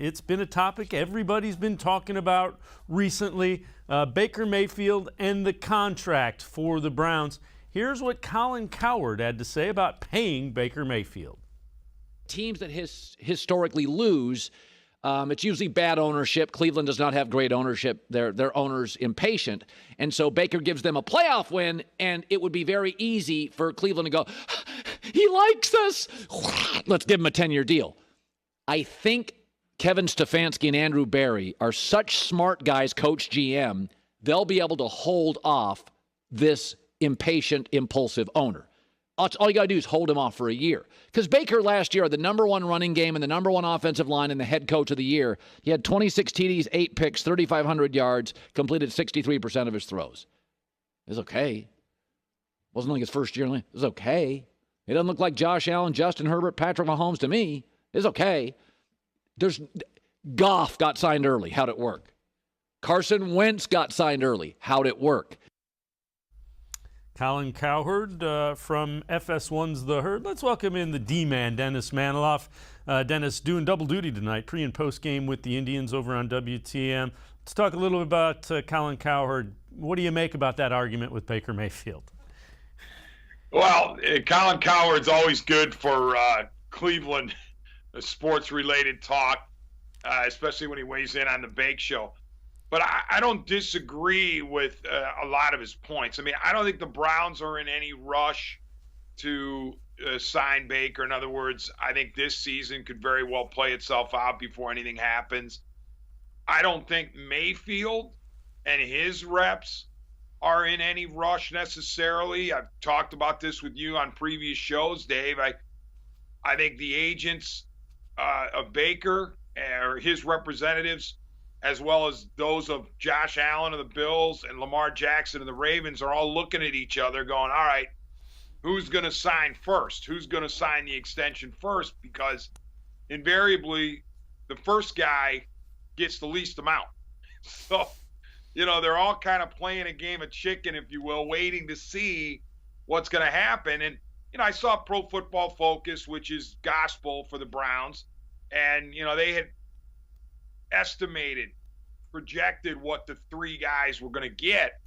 it's been a topic everybody's been talking about recently. Baker Mayfield and the contract for the Browns. Here's what Colin Cowherd had to say about paying Baker Mayfield. Teams that historically lose, it's usually bad ownership. Cleveland does not have great ownership. Their owner's impatient. And so Baker gives them a playoff win, and it would be very easy for Cleveland to go, he likes us. Let's give him a 10-year deal. I think Kevin Stefanski and Andrew Berry are such smart guys, coach GM, they'll be able to hold off this impatient, impulsive owner. All you got to do is hold him off for a year. Because Baker last year, the number one running game and the number one offensive line and the head coach of the year, he had 26 TDs, 8 picks, 3,500 yards, completed 63% of his throws. It was okay. Wasn't like his first year. It was okay. It doesn't look like Josh Allen, Justin Herbert, Patrick Mahomes to me. It's okay. Goff got signed early. How'd it work? Carson Wentz got signed early. How'd it work? Colin Cowherd from FS1's The Herd. Let's welcome in the D-man, Dennis Maniloff. Dennis doing double duty tonight, pre- and post-game with the Indians over on WTM. Let's talk a little bit about Colin Cowherd. What do you make about that argument with Baker Mayfield? Well, Colin Cowherd's always good for Cleveland sports-related talk, especially when he weighs in on the Bake Show. But I don't disagree with a lot of his points. I mean, I don't think the Browns are in any rush to sign Baker. In other words, I think this season could very well play itself out before anything happens. I don't think Mayfield and his reps are in any rush necessarily. I've talked about this with you on previous shows, Dave. I think the agents of Baker or his representatives, as well as those of Josh Allen of the Bills and Lamar Jackson of the Ravens, are all looking at each other going, all right, who's going to sign first? Who's going to sign the extension first? Because invariably, the first guy gets the least amount. So, they're all kind of playing a game of chicken, if you will, waiting to see what's going to happen. And, I saw Pro Football Focus, which is gospel for the Browns, and, they had projected what the three guys were going to get.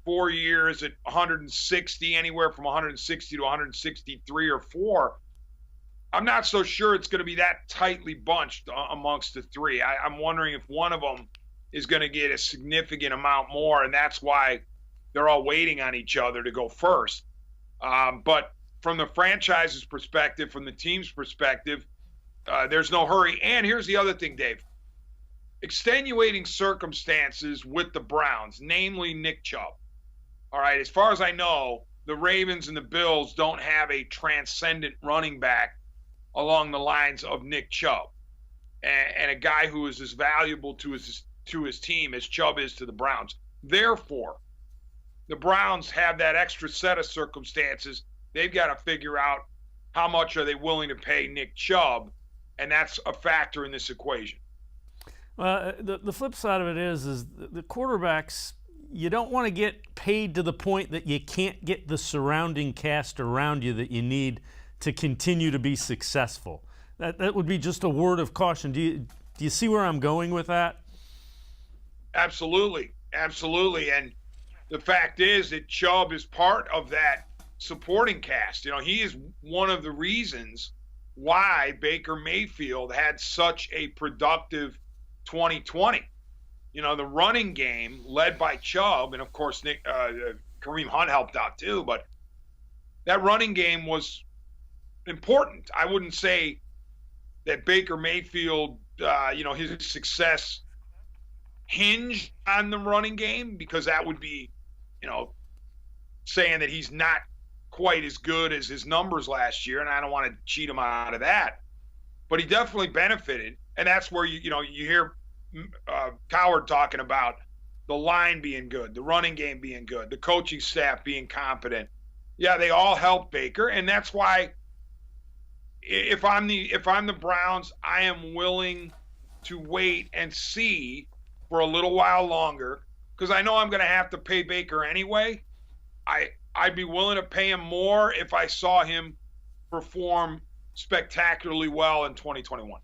4 years at 160, anywhere from 160 to 163 or 4. I'm not so sure it's going to be that tightly bunched amongst the three. I'm wondering if one of them is going to get a significant amount more, and that's why they're all waiting on each other to go first. But from the franchise's perspective, from the team's perspective, there's no hurry. And here's the other thing, Dave. Extenuating circumstances with the Browns, namely Nick Chubb. All right, as far as I know, the Ravens and the Bills don't have a transcendent running back along the lines of Nick Chubb, and a guy who is as valuable to his team as Chubb is to the Browns. Therefore, the Browns have that extra set of circumstances. They've got to figure out how much are they willing to pay Nick Chubb, and that's a factor in this equation. Well, the flip side of it is the quarterbacks, you don't want to get paid to the point that you can't get the surrounding cast around you that you need to continue to be successful. That would be just a word of caution. Do you see where I'm going with that? Absolutely. And the fact is that Chubb is part of that supporting cast. He is one of the reasons why Baker Mayfield had such a productive 2020. The running game led by Chubb, and of course Kareem Hunt helped out too, but that running game was important. I wouldn't say that Baker Mayfield, his success hinged on the running game, because that would be, saying that he's not quite as good as his numbers last year, and I don't want to cheat him out of that. But he definitely benefited, and that's where you hear Cowherd talking about the line being good, the running game being good, the coaching staff being competent. Yeah, they all help Baker, and that's why if I'm the Browns, I am willing to wait and see for a little while longer, because I know I'm going to have to pay Baker anyway. I'd be willing to pay him more if I saw him perform spectacularly well in 2021.